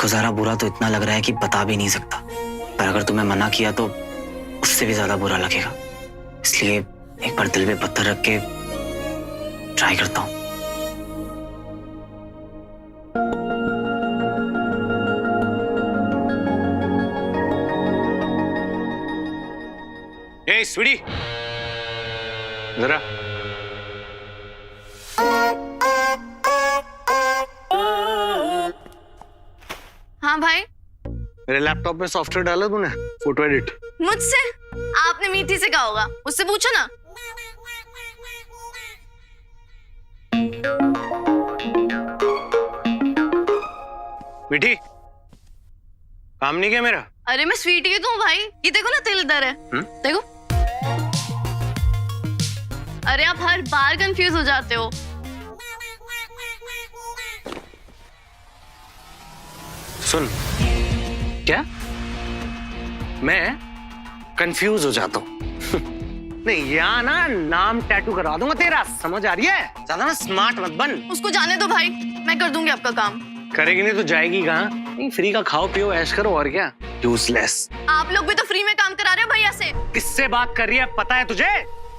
देखो ज़रा बुरा तो इतना लग रहा है कि बता भी नहीं सकता, पर अगर तुम्हें मना किया तो उससे भी ज्यादा बुरा लगेगा। इसलिए एक बार दिल पे पत्थर रख के ट्राई करता हूँ। ए स्वीटी, जरा हाँ भाई। मेरे लैपटॉप में सॉफ्टवेयर डाला तूने फोटो एडिट? मुझसे? आपने मीठी से कहा होगा, उससे पूछो ना। मीठी, काम नहीं किया मेरा? अरे मैं स्वीटी की हूँ भाई, ये देखो ना तिल इधर है। देखो। अरे आप हर बार कंफ्यूज हो जाते हो। सुन, क्या मैं कंफ्यूज हो जाता हूँ? नहीं, यहाँ ना नाम टैटू करवा दूंगा तेरा, समझ आ रही है? ज्यादा ना स्मार्ट मत बन। उसको जाने दो भाई, मैं कर दूंगी आपका काम। करेगी नहीं तो जाएगी कहाँ? नहीं, फ्री का खाओ पियो ऐश करो, और क्या। यूजलेस। आप लोग भी तो फ्री में काम करा रहे हो भैया से। किससे बात कर रही है पता है तुझे?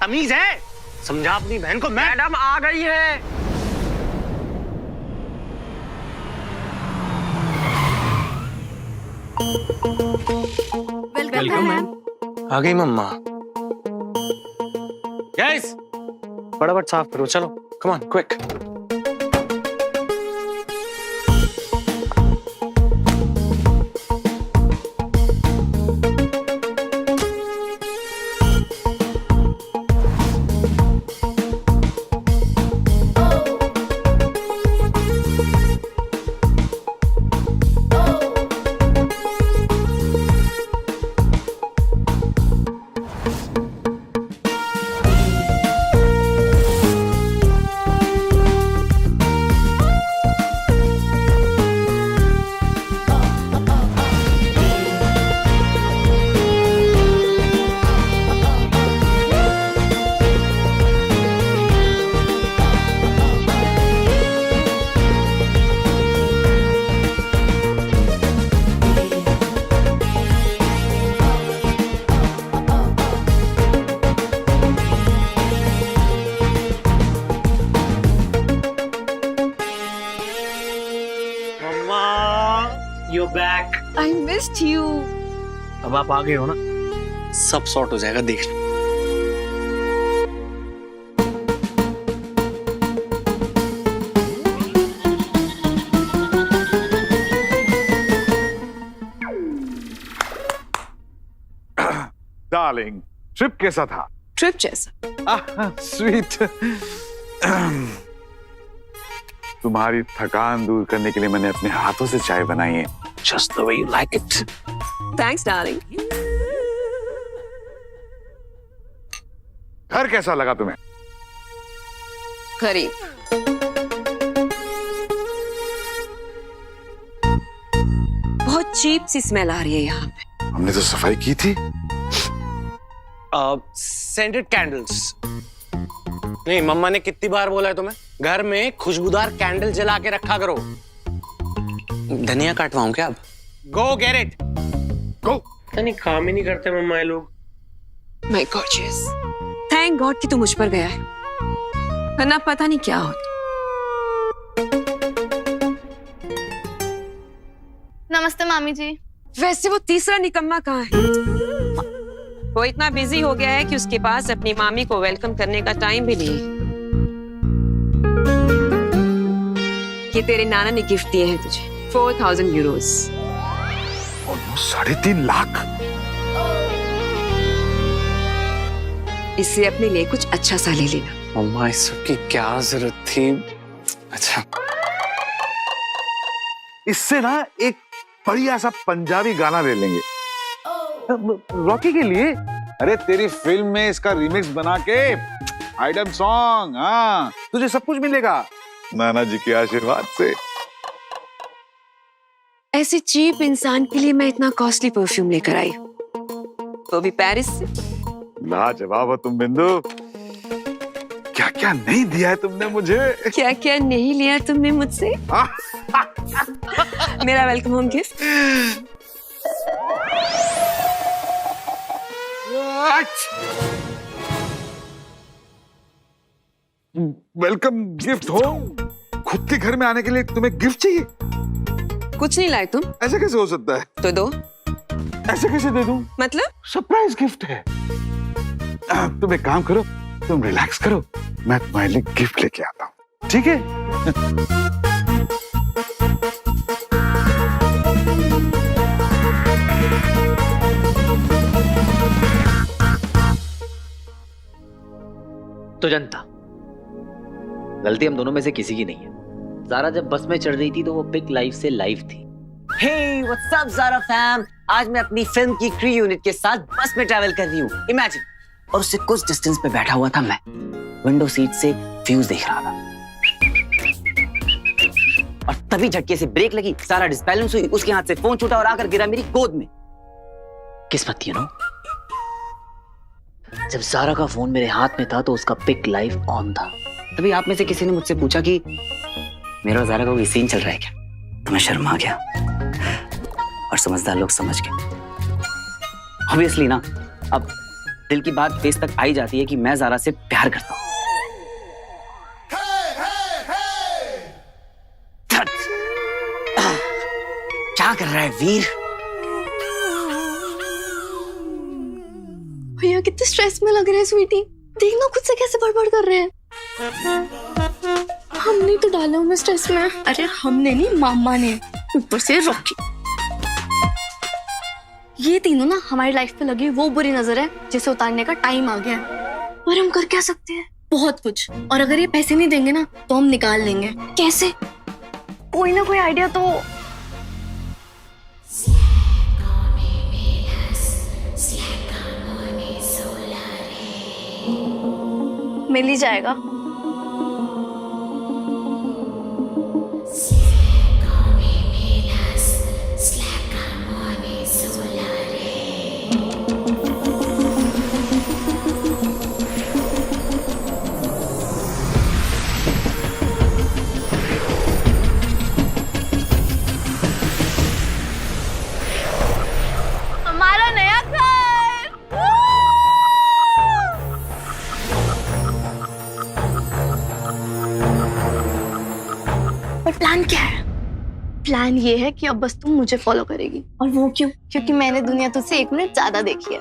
तमीज है? समझा अपनी बहन को। मैडम आ गई है। Welcome ma'am. आ गई मम्मा। गाइस, फटाफट साफ करो, चलो come on quick. You're back. I missed you. अब आप आ गए हो ना, सब सॉर्ट हो जाएगा, देख लो। डार्लिंग, ट्रिप कैसा था? ट्रिप जैसा। स्वीट। तुम्हारी थकान दूर करने के लिए मैंने अपने हाथों से चाय बनाई है, just the way you like it. Thanks, darling. घर कैसा लगा तुम्हें? गरीब। बहुत चीप सी स्मेल आ रही है यहाँ पे। हमने तो सफाई की थी। Scented candles. नहीं, मम्मा ने कितनी बार बोला है तुम्हें, घर में खुशबूदार कैंडल जला के रखा करो। धनिया काटवाऊं क्या अब? Go get it. गो। नहीं, काम ही नहीं करते मम्मा ये लोग। माय गॉर्जियस, थैंक गॉड कि तू मुझ पर गया है, वरना पता नहीं क्या होता। नमस्ते मामी जी। वैसे वो तीसरा निकम्मा कहाँ है? वो इतना बिजी हो गया है कि उसके पास अपनी मामी को वेलकम करने का टाइम भी नहीं है। ये तेरे नाना ने गिफ्ट दिए हैं तुझे, 4000 यूरोस। ऑलमोस्ट 3.5 लाख। इससे अपने लिए कुछ अच्छा सा ले लेना। मम्मा, इस सब की क्या जरूरत थी? अच्छा, इससे ना एक बढ़िया सा पंजाबी गाना ले लेंगे रॉकी के लिए। अरे तेरी फिल्म में इसका रीमिक्स बना के आइटम सॉन्ग। हाँ, तुझे सब कुछ मिलेगा नाना जी के आशीर्वाद से। ऐसे चीप इंसान के लिए मैं इतना कॉस्टली परफ्यूम लेकर आई, वो भी पेरिस से। लाजवाब हो तुम बिंदु, क्या क्या नहीं दिया है तुमने मुझे। क्या क्या नहीं लिया तुमने मुझसे। मेरा welcome home gift. Welcome gift हो? खुद के घर में आने के लिए तुम्हें गिफ्ट चाहिए? कुछ नहीं लाए तुम? ऐसा कैसे हो सकता है? तो दो। ऐसे कैसे दे दूं? मतलब? सरप्राइज गिफ्ट है। तुम एक काम करो, तुम रिलैक्स करो, मैं तुम्हारे लिए गिफ्ट लेके आता हूँ, ठीक है? तो जनता, गलती हम दोनों में से किसी की नहीं है। ज़ारा जब बस में चढ़ रही थी तो वो पिक लाइव से लाइव थी। Hey what's up Zara fam, आज मैं अपनी फिल्म की क्रू यूनिट के साथ बस में ट्रैवल कर रही हूँ। इमेजिन, और उससे कुछ डिस्टेंस पे बैठा हुआ था मैं, विंडो सीट से व्यूज देख रहा था, और तभी झटके से ब्रेक लगी, ज़ारा डिसबैलेंस हुई, उसके हाथ से फोन छूटा और आकर गिरा मेरी गोद में। किस्मत थी, जब ज़ारा का फोन मेरे हाथ में था तो उसका पिक लाइव ऑन था। तभी आप में से किसी ने मुझसे पूछा कि मेरा और ज़ारा का कोई सीन चल रहा है क्या? तो मैं शर्मा गया, और समझदार लोग समझ गए। ऑब्वियसली ना, अब दिल की बात फेस तक आई जाती है कि मैं ज़ारा से प्यार करता हूँ। क्या कर रहा है वीर? भैया कितने स्ट्रेस में लग रहे हैं स्वीटी, देखना खुद से कैसे बड़बड़ कर रहे हैं। हमने तो डाला हमें स्ट्रेस में। अरे हमने नहीं, मामा ने, ऊपर से रॉकी। ये तीनों ना हमारी लाइफ पे लगी वो बुरी नजर है जिसे उतारने का टाइम आ गया है। और हम कर क्या सकते हैं? बहुत कुछ। और अगर ये पैसे नहीं देंगे ना तो हम निकाल लेंगे। कैसे? कोई ना कोई आइडिया तो मिल ही जाएगा। हमारा नया घर। पर प्लान क्या है? प्लान ये है कि अब बस तुम मुझे फॉलो करेगी। और वो क्यों? क्योंकि मैंने दुनिया तुझसे 1 मिनट ज्यादा देखी है।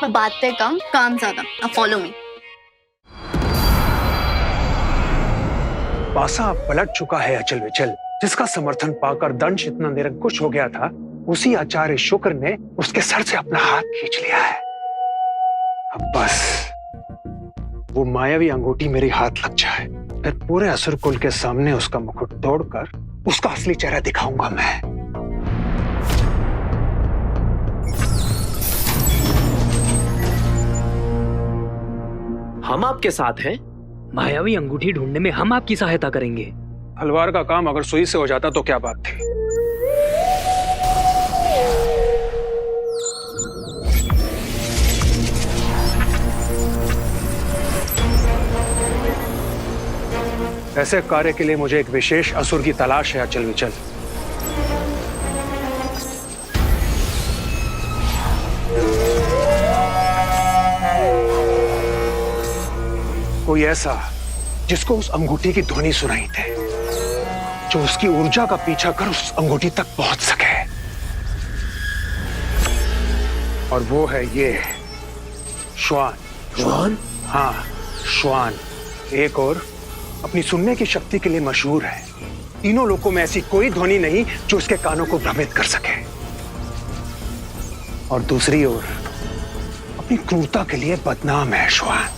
मैं बातें कम, काम ज्यादा। अब फॉलो मी। पासा पलट चुका है अचल विचल, जिसका समर्थन पाकर दंश इतना निरंकुश हो गया था, उसी आचार्य शुक्र ने उसके सर से अपना हाथ खींच लिया है। अब बस वो मायावी अंगूठी मेरे हाथ लग जाए, फिर पूरे असुर कुल के सामने उसका मुकुट तोड़कर उसका असली चेहरा दिखाऊंगा मैं। हम आपके साथ हैं। मायावी अंगूठी ढूंढने में हम आपकी सहायता करेंगे। हलवार का काम अगर सुई से हो जाता तो क्या बात थी। ऐसे कार्य के लिए मुझे एक विशेष असुर की तलाश है अचल विचल। कोई ऐसा जिसको उस अंगूठी की ध्वनि सुनाई दे, जो उसकी ऊर्जा का पीछा कर उस अंगूठी तक पहुंच सके। और वो है ये श्वान। श्वान? हाँ, श्वान। एक और अपनी सुनने की शक्ति के लिए मशहूर है। तीनों लोगों में ऐसी कोई ध्वनि नहीं जो उसके कानों को भ्रमित कर सके। और दूसरी ओर अपनी क्रूरता के लिए बदनाम है श्वान।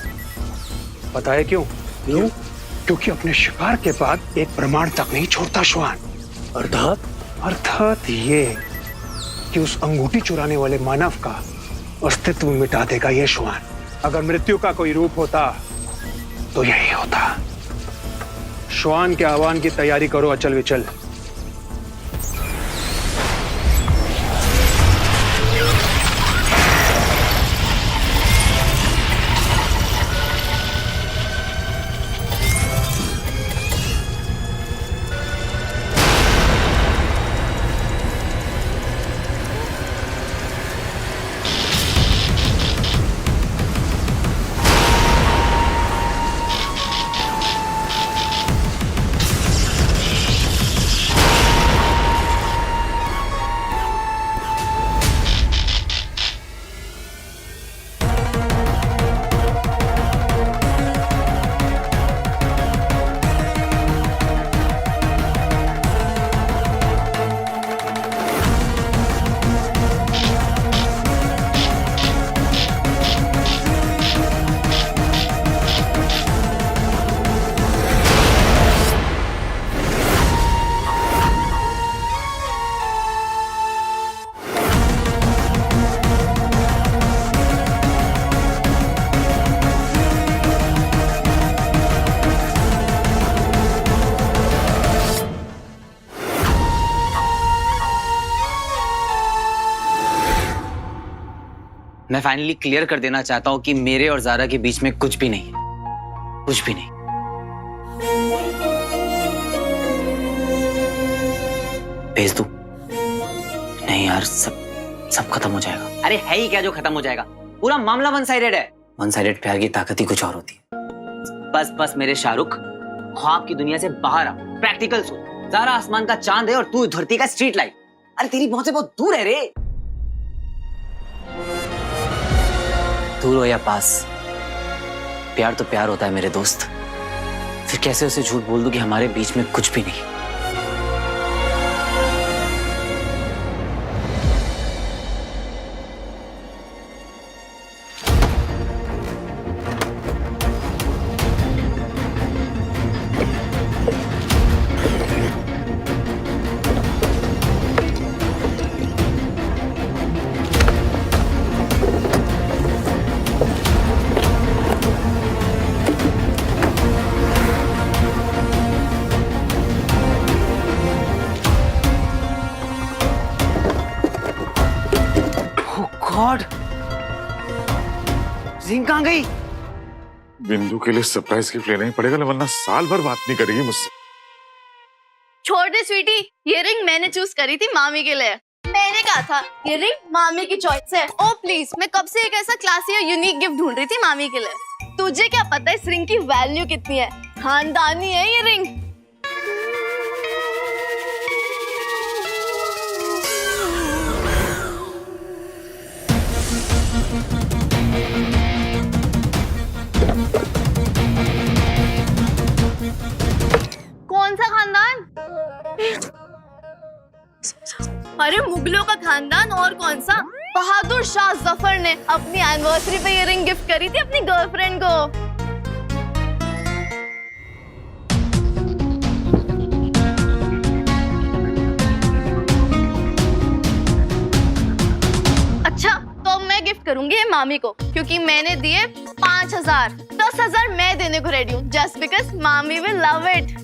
पता है क्यों? क्यों? क्योंकि अपने शिकार के बाद एक प्रमाण तक नहीं छोड़ता श्वान। अर्थात ये कि उस अंगूठी चुराने वाले मानव का अस्तित्व मिटा देगा ये श्वान। अगर मृत्यु का कोई रूप होता तो यही होता। श्वान के आह्वान की तैयारी करो अचल विचल। मैं फाइनली क्लियर कर देना चाहता हूँ कि मेरे और जारा के बीच में कुछ भी नहीं है, कुछ भी नहीं। भेज दूं? नहीं यार, सब खत्म हो जाएगा। अरे है ही क्या जो खत्म हो जाएगा? पूरा मामला वन साइडेड है। वन साइडेड प्यार की ताकत ही कुछ और होती है। बस मेरे शाहरुख, ख्वाब की दुनिया से बाहर आ, प्रैक्टिकल सोच। जारा आसमान का चांद है और तू धरती का स्ट्रीट लाइट। अरे तेरी पहुंच से बहुत दूर है रे। दूर हो या पास, प्यार तो प्यार होता है मेरे दोस्त। फिर कैसे उसे झूठ बोल दूं कि हमारे बीच में कुछ भी नहीं? गॉड, रिंग कहाँ गई? बिंदु के लिए सरप्राइज गिफ्ट लेना ही पड़ेगा, वरना साल भर बात नहीं करेगी मुझसे। छोड़ दे स्वीटी, ये रिंग मैंने चूज करी थी मामी के लिए। मैंने कहा था ये रिंग मामी की चॉइस है। ओ प्लीज, मैं कब से एक ऐसा क्लासी और यूनिक गिफ्ट ढूंढ रही थी मामी के लिए। तुझे क्या पता इस रिंग की वैल्यू कितनी है? खानदानी है ये रिंग। कौन सा खानदान? अरे मुगलों का खानदान, और कौन सा? बहादुर शाह जफर ने अपनी एनिवर्सरी पे ये रिंग गिफ्ट करी थी अपनी गर्लफ्रेंड को। अच्छा, तो मैं गिफ्ट करूंगी ये मामी को, क्योंकि मैंने दिए 5,000। 10,000 मैं देने को रेडी हूँ, जस्ट बिकॉज मामी विल लव इट।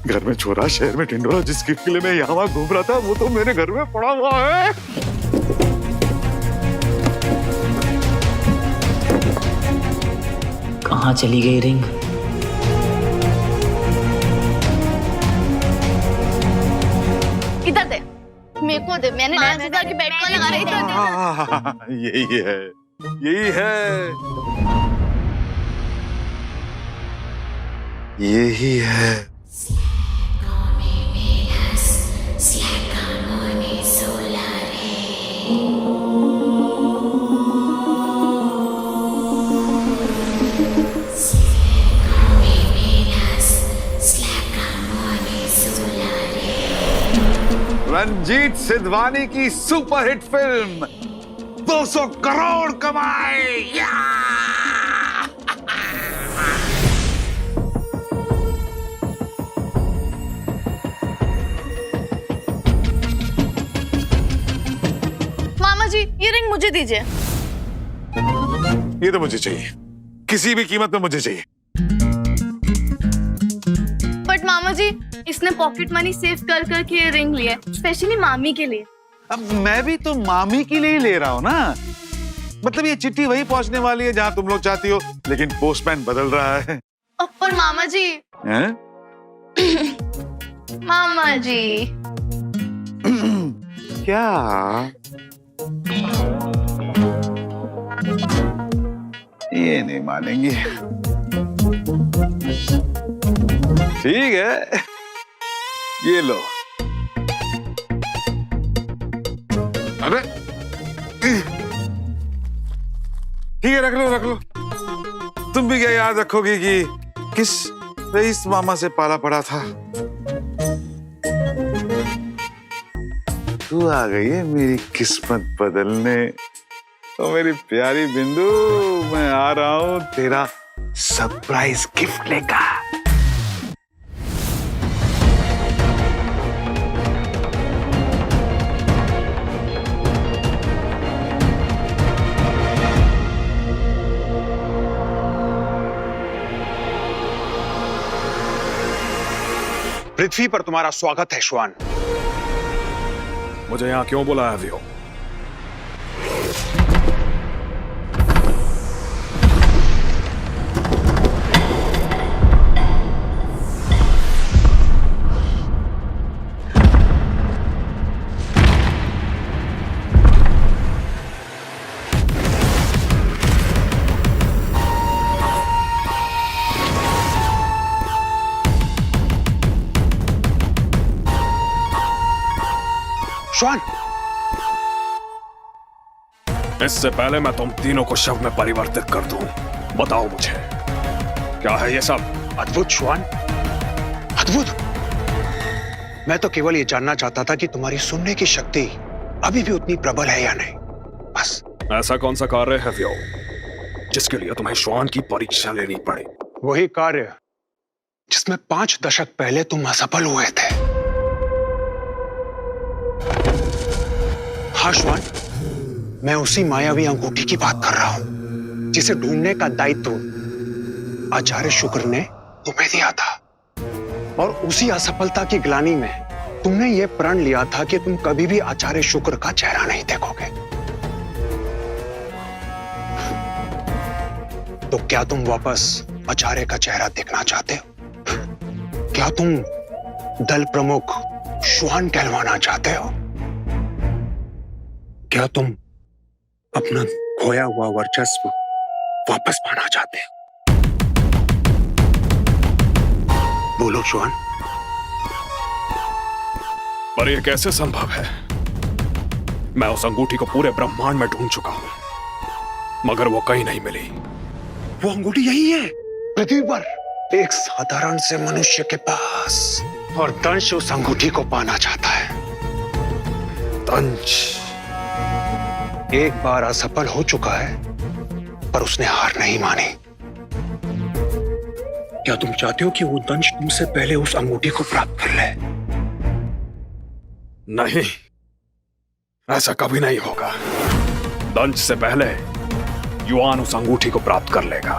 घर में छोरा, शहर में टिंडोरा। जिस गिफ्ट के लिए मैं यहाँ घूम रहा था वो तो मेरे घर में पड़ा हुआ है। कहाँ चली गई रिंग? इधर दे, मेरे को दे। मैंने 5,000 की बेट को लगा रही थी। यही है, यही है, यही है। रंजीत सिद्धवानी की सुपरहिट फिल्म 200 करोड़ कमाए। मामा जी, ये रिंग मुझे दीजिए। ये तो मुझे चाहिए, किसी भी कीमत में मुझे चाहिए। बट मामा जी, इसने पॉकेट मनी सेव कर करके ये रिंग लिया है, स्पेशली मामी के लिए। अब मैं भी तो मामी के लिए ही ले रहा हूँ ना। मतलब ये चिट्ठी वही पहुंचने वाली है जहाँ तुम लोग चाहती हो, लेकिन पोस्टमैन बदल रहा है। पर मामा जी। हैं? मामा जी। क्या? ये नहीं मानेंगे। ठीक है, ये लो। अरे ठीक है, रख लो रख लो। तुम भी क्या याद रखोगी कि किस रईस मामा से पाला पड़ा था? तू आ गई है मेरी किस्मत बदलने। तो मेरी प्यारी बिंदु, मैं आ रहा हूं तेरा सरप्राइज गिफ्ट लेकर। पृथ्वी पर तुम्हारा स्वागत है श्वान। मुझे यहाँ क्यों बुलाया वियो? श्वान, इससे पहले मैं तुम तीनों को शव में परिवर्तित कर दूं, बताओ मुझे क्या है ये सब? अद्भुत श्वान, अद्भुत। मैं तो केवल ये जानना चाहता था कि तुम्हारी सुनने की शक्ति अभी भी उतनी प्रबल है या नहीं, बस। ऐसा कौन सा कार्य है वियो जिसके लिए तुम्हें श्वान की परीक्षा लेनी पड़ी? वही कार्य जिसमें 5 दशक पहले तुम असफल हुए थे। हाँ श्वान, मैं उसी मायावी अंगूठी की बात कर रहा हूं जिसे ढूंढने का दायित्व आचार्य शुक्र ने तुम्हें दिया था। और उसी असफलता की ग्लानि में तुमने यह प्रण लिया था कि तुम कभी भी आचार्य शुक्र का चेहरा नहीं देखोगे। तो क्या तुम वापस आचार्य का चेहरा देखना चाहते हो? क्या तुम दल प्रमुख श्वान कहलवाना चाहते हो? क्या तुम अपना खोया हुआ वर्चस्व वापस पाना चाहते हो? बोलो श्वान। पर यह कैसे संभव है? मैं उस अंगूठी को पूरे ब्रह्मांड में ढूंढ चुका हूं मगर वो कहीं नहीं मिली। वो अंगूठी यही है पृथ्वी पर, एक साधारण से मनुष्य के पास, और दंश उस अंगूठी को पाना चाहता है। दंश एक बार असफल हो चुका है पर उसने हार नहीं मानी। क्या तुम चाहते हो कि वो दंश तुमसे पहले उस अंगूठी को प्राप्त कर ले? नहीं, ऐसा कभी नहीं होगा। दंश से पहले युआन उस अंगूठी को प्राप्त कर लेगा।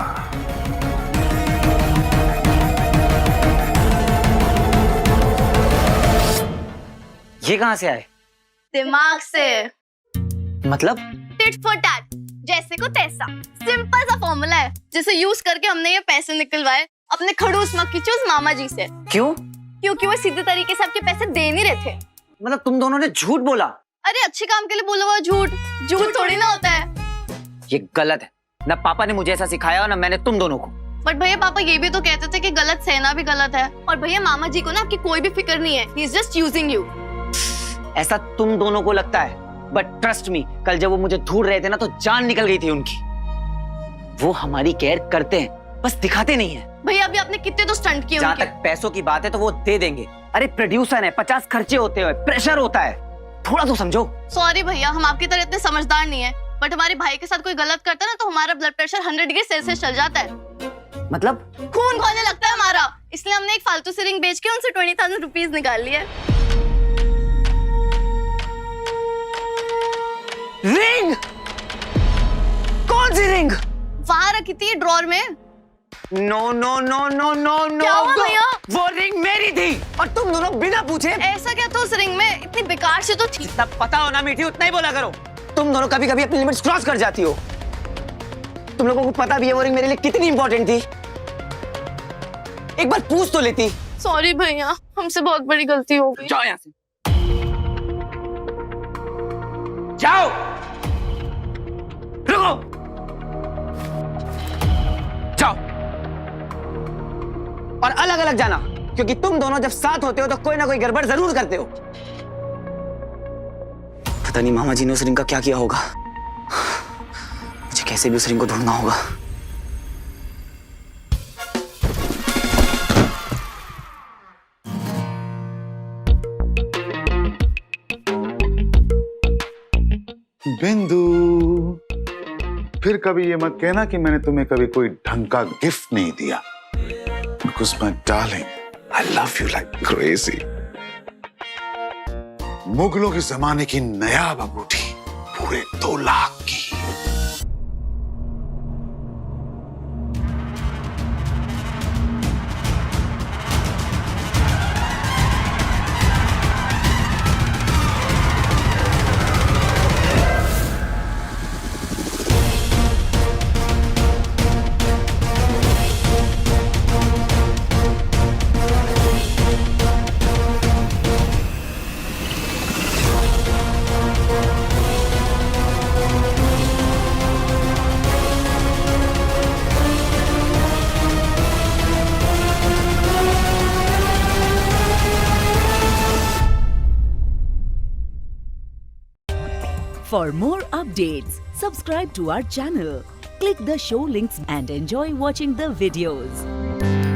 ये कहां से आए? दिमाग से। मतलब? टिट फॉर टैट, जैसे को तैसा। सिंपल सा फॉर्मूला है जिसे यूज करके हमने ये पैसे निकलवाए अपने खड़ूस मक्खीचूस मामा जी से। क्यों? क्योंकि वो सीधे तरीके से आपके पैसे दे नहीं रहे थे। मतलब तुम दोनों ने झूठ बोला? अरे अच्छे काम के लिए बोला हुआ झूठ झूठ थोड़ी ना होता है। ये गलत है। ना पापा ने मुझे ऐसा सिखाया और ना मैंने तुम दोनों को। बट भैया पापा ये भी तो कहते थे कि गलत सहना भी गलत है। और भैया मामा जी को ना आपकी कोई भी फिक्र नहीं है। He is just using you. ऐसा तुम दोनों को लगता है, बट ट्रस्ट मी, कल जब वो मुझे ढूंढ रहे थे ना तो जान निकल गई थी उनकी। वो हमारी केयर करते हैं, बस दिखाते नहीं है। भैया अभी आपने कितने तो स्टंट किए जहाँ उनके। तक पैसों की बात है तो वो दे देंगे। अरे प्रोड्यूसर है, 50 खर्चे होते हैं, प्रेशर होता है, थोड़ा तो समझो। सॉरी भैया, हम आपकी तरह इतने समझदार नहीं है। बट हमारे भाई के साथ कोई गलत करता है ना तो हमारा ब्लड प्रेशर 100 डिग्री सेल्सियस चल जाता है। मतलब? खून खोलने लगता है हमारा। इसलिए हमने एक फालतू सी रिंग बेच के उनसे 20,000 रुपीज निकाल लिए। रिंग? कौन सी रिंग? वहां रखी थी ड्रॉर में। No no no no no no. क्या हुआ भैया? वो रिंग मेरी थी और तुम दोनों बिना पूछे। ऐसा क्या था उस रिंग में? इतनी बेकार से तो थी। जितना पता हो ना मीठी उतना ही बोला करो। तुम दोनों कभी कभी अपनी लिमिट्स क्रॉस कर जाती हो। तुम लोगों को पता भी है वो रिंग मेरे लिए कितनी इंपॉर्टेंट थी। एक बार पूछ तो लेती। सॉरी भैया, हमसे बहुत बड़ी गलती हो गई। जाओ यहाँ से, जाओ। रुको, जाओ। और अलग अलग जाना, क्योंकि तुम दोनों जब साथ होते हो तो कोई ना कोई गड़बड़ जरूर करते हो। पता नहीं मामा जी ने उस रिंग का क्या किया होगा। मुझे कैसे भी उस रिंग को ढूंढना होगा। बिंदु, फिर कभी ये मत कहना कि मैंने तुम्हें कभी कोई ढंग का गिफ्ट नहीं दिया। Because my darling, I love you like crazy. मुगलों के जमाने की नायाब अंगूठी, पूरे 2 लाख की। For more updates, subscribe to our channel, click the show links and enjoy watching the videos.